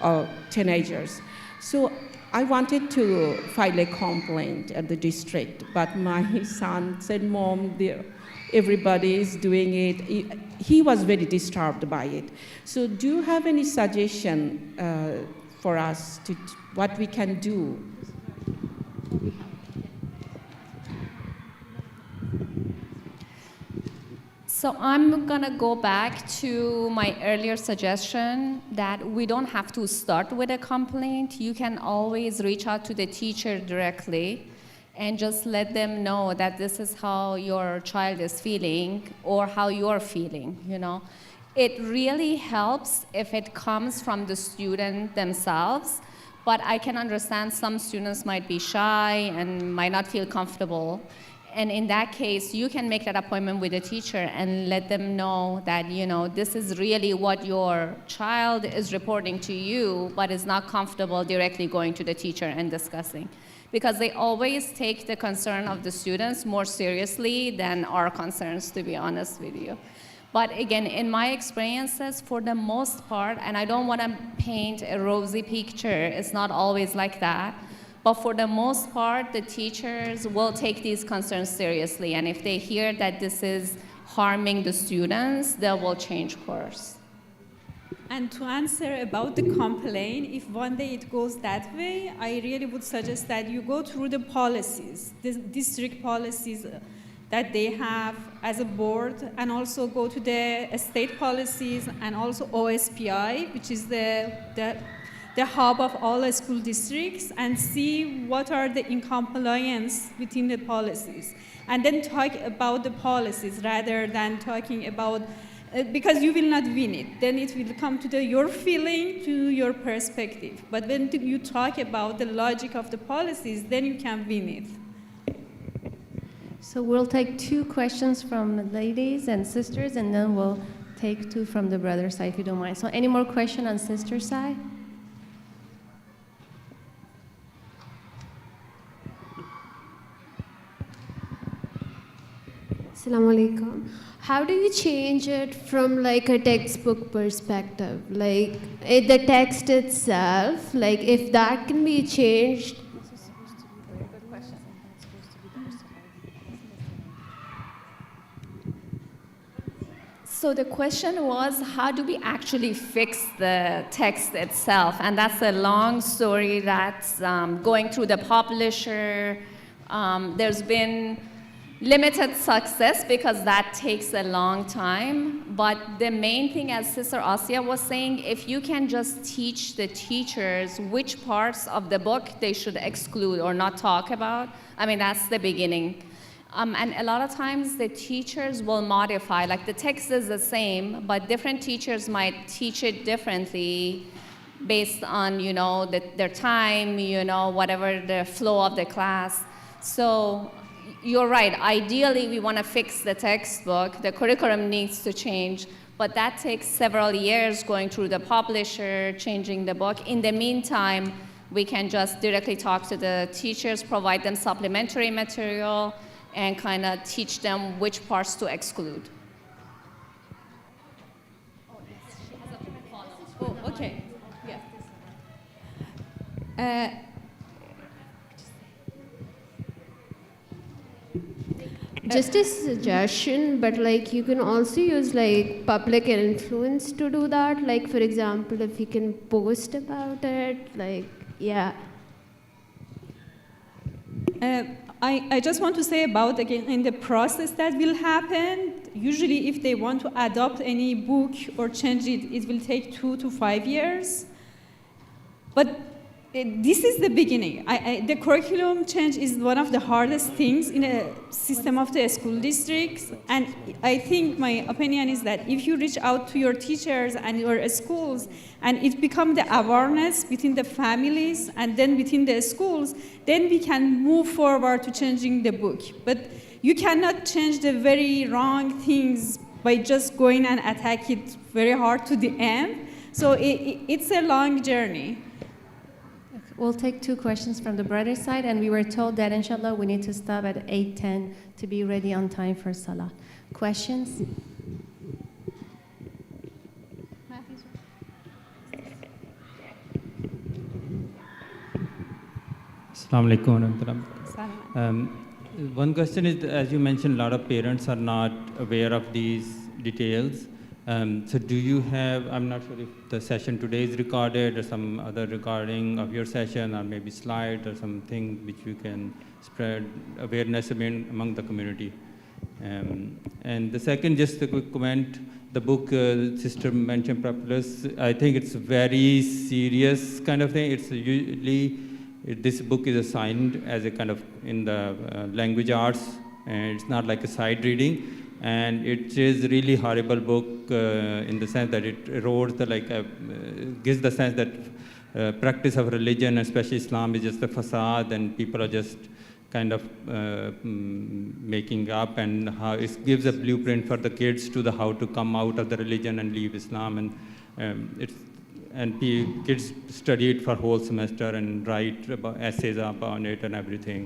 or teenagers. So I wanted to file a complaint at the district, but my son said, Mom, everybody is doing it. He was very disturbed by it. So do you have any suggestion for us to what we can do?
So I'm gonna go back to my earlier suggestion that we don't have to start with a complaint. You can always reach out to the teacher directly and just let them know that this is how your child is feeling or how you're feeling, It really helps if it comes from the student themselves, but I can understand some students might be shy and might not feel comfortable. And in that case, you can make that appointment with the teacher and let them know that, this is really what your child is reporting to you, but is not comfortable directly going to the teacher and discussing. Because they always take the concern of the students more seriously than our concerns, to be honest with you. But again, in my experiences, for the most part, and I don't want to paint a rosy picture, it's not always like that. But for the most part, the teachers will take these concerns seriously. And if they hear that this is harming the students, they will change course.
And to answer about the complaint, if one day it goes that way, I really would suggest that you go through the policies, the district policies that they have as a board, and also go to the state policies and also OSPI, which is the hub of all the school districts, and see what are the incompliance within the policies. And then talk about the policies rather than talking about, because you will not win it. Then it will come to your feeling, to your perspective. But when you talk about the logic of the policies, then you can win it.
So we'll take 2 questions from the ladies and sisters, and then we'll take 2 from the brother side, if you don't mind. So any more question on sister side?
Assalamu alaikum. How do you change it from like a textbook perspective? Like the text itself, like if that can be changed.
So the question was, how do we actually fix the text itself? And that's a long story that's going through the publisher. There's been limited success because that takes a long time. But the main thing, as Sister Asya was saying, if you can just teach the teachers which parts of the book they should exclude or not talk about, I mean, that's the beginning. And a lot of times the teachers will modify, like the text is the same, but different teachers might teach it differently based on, their time, whatever the flow of the class. So you're right, ideally we want to fix the textbook, the curriculum needs to change, but that takes several years going through the publisher, changing the book. In the meantime, we can just directly talk to the teachers, provide them supplementary material, and kind of teach them which parts to exclude.
Oh, yes, she has a different follow-up. Oh, okay, yeah.
Just a suggestion, but like you can also use like public influence to do that. Like for example, if you can post about it, like, yeah.
I just want to say about, again, in the process that will happen, usually if they want to adopt any book or change it, it will take 2 to 5 years. But this is the beginning. The curriculum change is one of the hardest things in a system of the school districts. And I think my opinion is that if you reach out to your teachers and your schools, and it becomes the awareness between the families and then between the schools, then we can move forward to changing the book. But you cannot change the very wrong things by just going and attack it very hard to the end. So it's a long journey.
We'll take 2 questions from the brother side, and we were told that inshallah we need to stop at 8:10 to be ready on time for Salah. Questions?
Assalamu alaikum. One question is, as you mentioned, a lot of parents are not aware of these details. So do you have, I'm not sure if the session today is recorded or some other recording of your session, or maybe slide or something which you can spread awareness among the community. And the second, just a quick comment, the book Sister mentioned, Propolis, I think it's a very serious kind of thing. It's usually, this book is assigned as a kind of in the language arts, and it's not like a side reading. And it is really horrible book in the sense that it erodes the gives the sense that practice of religion, especially Islam, is just a facade, and people are just kind of making up, and how it gives a blueprint for the kids to the how to come out of the religion and leave Islam, and kids study it for whole semester and write essays upon it and everything.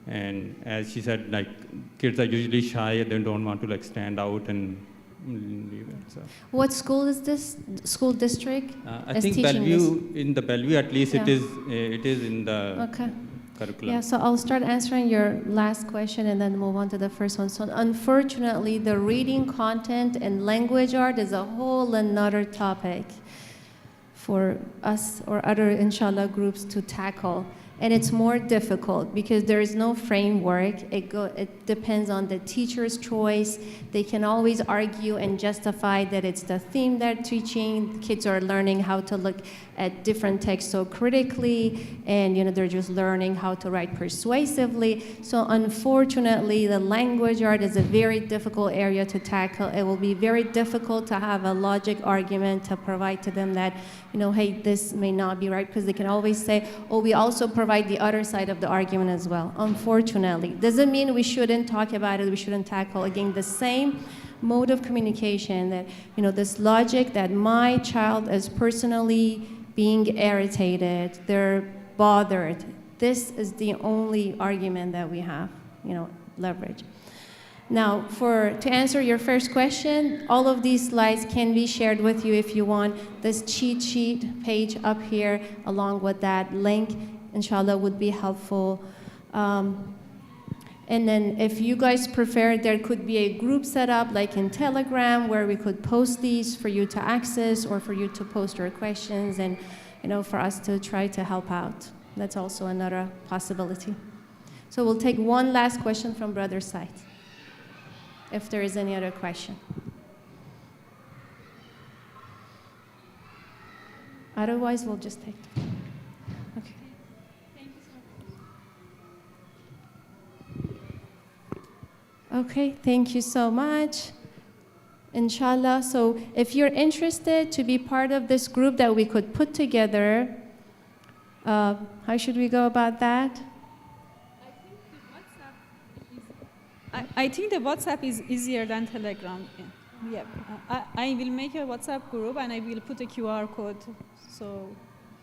And as she said, like kids are usually shy; they don't want to like stand out and leave it. So.
What school is this? School district?
I
is
think
teaching
Bellevue, in the Bellevue at least,
Yeah.
it is in the
Okay.
curriculum.
Yeah, so I'll start answering your last question and then move on to the first one. So unfortunately, the reading content and language art is a whole another topic for us or other, inshallah, groups to tackle. And it's more difficult because there is no framework. It depends on the teacher's choice. They can always argue and justify that it's the theme they're teaching. Kids are learning how to look at different texts so critically, and they're just learning how to write persuasively. So unfortunately, the language art is a very difficult area to tackle. It will be very difficult to have a logic argument to provide to them that, hey, this may not be right, because they can always say, oh, we also provide the other side of the argument as well. Unfortunately, doesn't mean we shouldn't talk about it, we shouldn't tackle, again, the same mode of communication, that, this logic that my child is personally being irritated, they're bothered. This is the only argument that we have, leverage. Now, to answer your first question, all of these slides can be shared with you if you want. This cheat sheet page up here, along with that link, inshallah, would be helpful. And then if you guys prefer, there could be a group set up, like in Telegram, where we could post these for you to access or for you to post your questions and, for us to try to help out. That's also another possibility. So we'll take one last question from Brother Said, if there is any other question. Otherwise, we'll just take it. Okay. Okay, thank you so much. Inshallah. So if you're interested to be part of this group that we could put together, how should we go about that?
I think the WhatsApp is easier than Telegram. Yeah. I will make a WhatsApp group and I will put a QR code so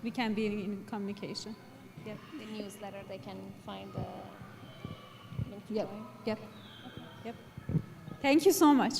we can be in communication.
Yep. The newsletter, they can find the link to
Yep.
join.
Yep. Yep. Thank you so much.